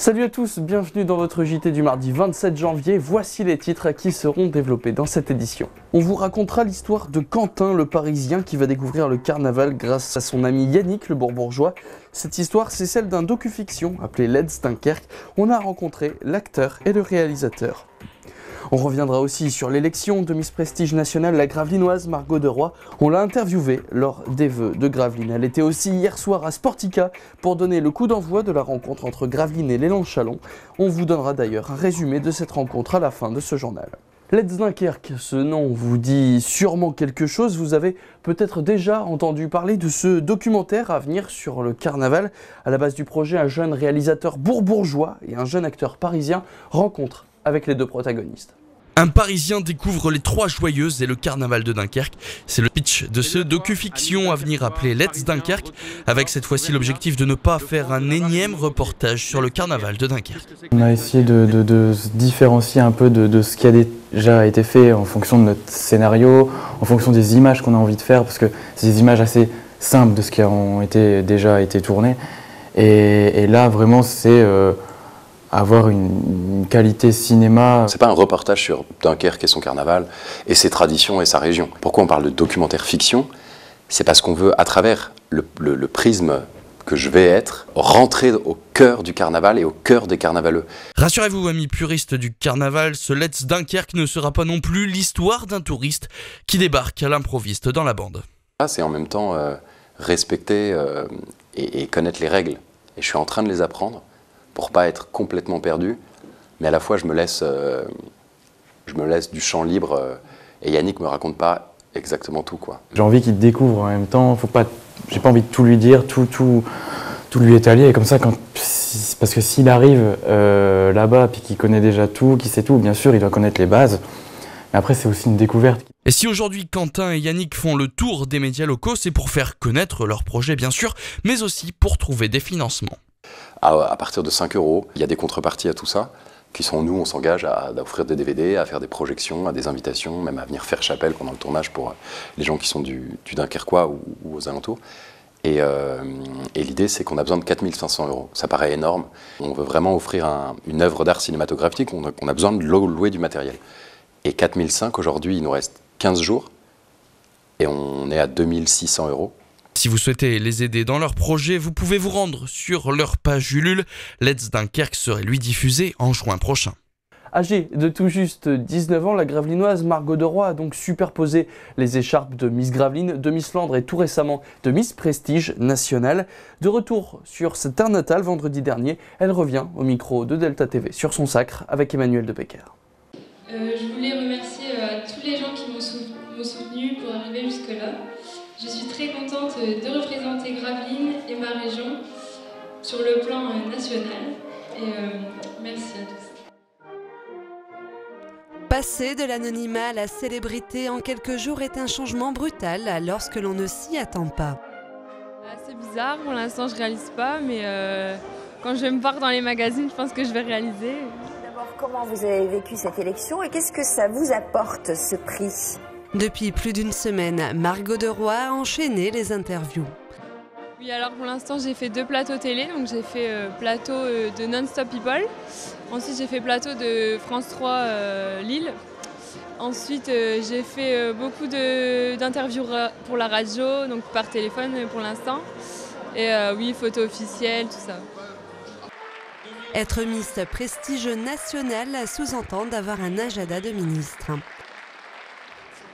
Salut à tous, bienvenue dans votre JT du mardi 27 janvier. Voici les titres qui seront développés dans cette édition. On vous racontera l'histoire de Quentin le Parisien qui va découvrir le carnaval grâce à son ami Yannick le Bourbourgeois. Cette histoire, c'est celle d'un docu-fiction appelé Let's Dunkerque. On a rencontré l'acteur et le réalisateur. On reviendra aussi sur l'élection de Miss Prestige nationale, la Gravelinoise Margot de Roy. On l'a interviewée lors des vœux de Gravelines. Elle était aussi hier soir à Sportica pour donner le coup d'envoi de la rencontre entre Gravelines et l'élan Chalon. On vous donnera d'ailleurs un résumé de cette rencontre à la fin de ce journal. Let's Dunkerque, ce nom vous dit sûrement quelque chose. Vous avez peut-être déjà entendu parler de ce documentaire à venir sur le carnaval. À la base du projet, un jeune réalisateur bourbourgeois et un jeune acteur parisien rencontrent avec les deux protagonistes. Un Parisien découvre les Trois Joyeuses et le carnaval de Dunkerque. C'est le pitch de ce docu-fiction à venir appelé Let's Dunkerque, avec cette fois-ci l'objectif de ne pas faire un énième reportage sur le carnaval de Dunkerque. On a essayé de se différencier un peu de ce qui a déjà été fait en fonction de notre scénario, en fonction des images qu'on a envie de faire, parce que c'est des images assez simples de ce qui a déjà été tourné. Et là, vraiment, c'est avoir une qualité cinéma. C'est pas un reportage sur Dunkerque et son carnaval, et ses traditions et sa région. Pourquoi on parle de documentaire fiction? C'est parce qu'on veut, à travers le prisme que je vais être, rentrer au cœur du carnaval et au cœur des carnavaleux. Rassurez-vous, amis puristes du carnaval, ce Let's Dunkerque ne sera pas non plus l'histoire d'un touriste qui débarque à l'improviste dans la bande. C'est en même temps respecter et connaître les règles. Et je suis en train de les apprendre, pour pas être complètement perdu, mais à la fois je me laisse du champ libre et Yannick me raconte pas exactement tout, quoi. J'ai envie qu'il découvre en même temps, j'ai pas envie de tout lui dire, tout lui étaler, et comme ça, parce que s'il arrive là-bas puis qu'il connaît déjà tout, qu'il sait tout, bien sûr il doit connaître les bases, mais après c'est aussi une découverte. Et si aujourd'hui Quentin et Yannick font le tour des médias locaux, c'est pour faire connaître leur projet bien sûr, mais aussi pour trouver des financements. À partir de 5 €, il y a des contreparties à tout ça, qui sont, nous, on s'engage à offrir des DVD, à faire des projections, à des invitations, même à venir faire chapelle pendant le tournage pour les gens qui sont du Dunkerquois ou aux alentours. Et l'idée, c'est qu'on a besoin de 4 500 €. Ça paraît énorme. On veut vraiment offrir une œuvre d'art cinématographique, on a besoin de louer du matériel. Et 4 500 € aujourd'hui, il nous reste 15 jours, et on est à 2 600 €. Si vous souhaitez les aider dans leur projet, vous pouvez vous rendre sur leur page Ulule. Let's Dunkerque serait lui diffusé en juin prochain. Âgée de tout juste 19 ans, la Gravelinoise Margot de Roy a donc superposé les écharpes de Miss Gravelines, de Miss Flandre et tout récemment de Miss Prestige nationale. De retour sur sa terre natale vendredi dernier, elle revient au micro de Delta TV sur son sacre avec Emmanuel de Becker. Je voulais remercier tous les gens qui m'ont soutenu pour arriver jusque-là. Je suis très contente de représenter Gravelines et ma région sur le plan national. Et merci à tous. Passer de l'anonymat à la célébrité en quelques jours est un changement brutal lorsque l'on ne s'y attend pas. C'est bizarre, pour l'instant je réalise pas, mais quand je vais me voir dans les magazines, je pense que je vais réaliser. D'abord, comment vous avez vécu cette élection et qu'est-ce que ça vous apporte, ce prix ? Depuis plus d'une semaine, Margot de Roy a enchaîné les interviews. Oui, alors pour l'instant j'ai fait 2 plateaux télé, donc j'ai fait plateau de Non-Stop People. Ensuite j'ai fait plateau de France 3 Lille. Ensuite j'ai fait beaucoup d'interviews pour la radio, donc par téléphone pour l'instant. Et oui, photo officielle, tout ça. Être Miss Prestige nationale sous-entend d'avoir un agenda de ministre.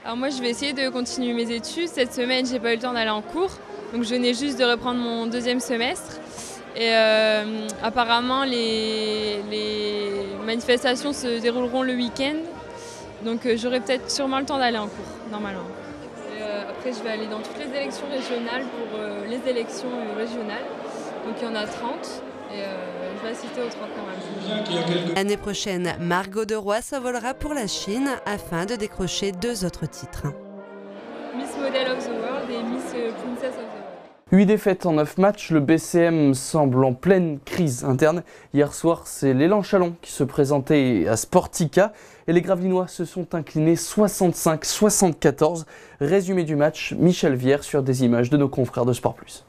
Alors moi je vais essayer de continuer mes études. Cette semaine j'ai pas eu le temps d'aller en cours, donc je venais juste de reprendre mon 2e semestre. Et apparemment les manifestations se dérouleront le week-end, donc j'aurai peut-être sûrement le temps d'aller en cours, normalement. Et après je vais aller dans toutes les élections régionales pour les élections régionales, donc il y en a 30. Et je vais assister aux 30 normalement. L'année prochaine, Margot de Roy s'envolera pour la Chine afin de décrocher 2 autres titres. Miss Model of the World et Miss Princess of the World. 8 défaites en 9 matchs, le BCM semble en pleine crise interne. Hier soir, c'est l'élan Chalon qui se présentait à Sportica et les Gravelinois se sont inclinés 65-74. Résumé du match, Michel Vière sur des images de nos confrères de Sport Plus.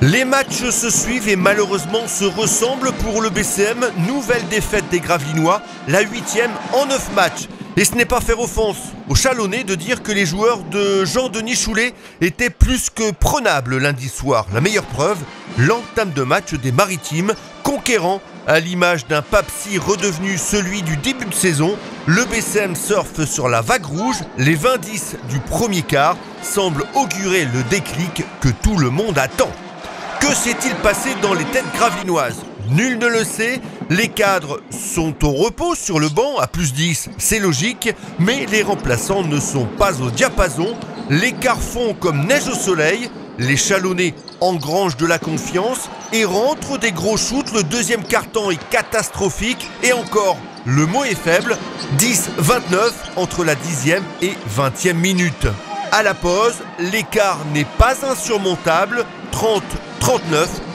Les matchs se suivent et malheureusement se ressemblent pour le BCM. Nouvelle défaite des Gravelinois, la 8e en 9 matchs. Et ce n'est pas faire offense aux Chalonnais de dire que les joueurs de Jean-Denis Choulet étaient plus que prenables lundi soir. La meilleure preuve, l'entame de match des Maritimes, conquérant à l'image d'un Papsi redevenu celui du début de saison. Le BCM surfe sur la vague rouge. Les 20-10 du premier quart semblent augurer le déclic que tout le monde attend. Que s'est-il passé dans les têtes gravelinoises? Nul ne le sait, les cadres sont au repos sur le banc à +10, c'est logique, mais les remplaçants ne sont pas au diapason. L'écart fond comme neige au soleil, les Chalonnais engrangent de la confiance et rentrent des gros shoots. Le deuxième quart-temps est catastrophique et encore, le mot est faible, 10-29 entre la 10e et 20e minute. À la pause, l'écart n'est pas insurmontable, 30-39,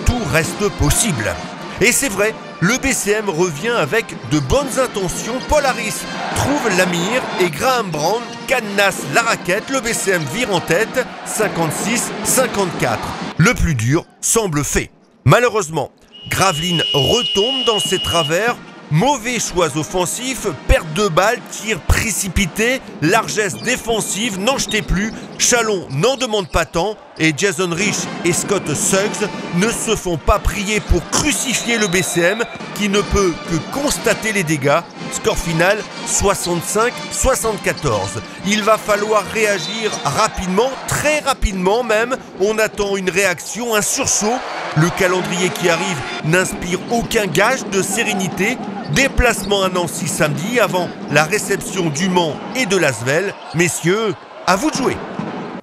tout reste possible. Et c'est vrai, le BCM revient avec de bonnes intentions. Paul Harris trouve la mire et Graham Brown cadenasse la raquette. Le BCM vire en tête, 56-54. Le plus dur semble fait. Malheureusement, Gravelines retombe dans ses travers. Mauvais choix offensifs, perte de balle, tir précipité, largesse défensive, n'en jetez plus. Chalon n'en demande pas tant et Jason Rich et Scott Suggs ne se font pas prier pour crucifier le BCM qui ne peut que constater les dégâts. Score final 65-74. Il va falloir réagir rapidement, très rapidement même. On attend une réaction, un sursaut. Le calendrier qui arrive n'inspire aucun gage de sérénité. Déplacement à Nancy samedi avant la réception du Mans et de l'Asvel. Messieurs, à vous de jouer.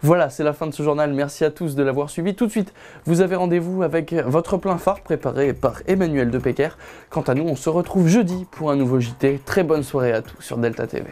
Voilà, c'est la fin de ce journal. Merci à tous de l'avoir suivi. Tout de suite, vous avez rendez-vous avec votre plein phare préparé par Emmanuel Depecker. Quant à nous, on se retrouve jeudi pour un nouveau JT. Très bonne soirée à tous sur Delta TV.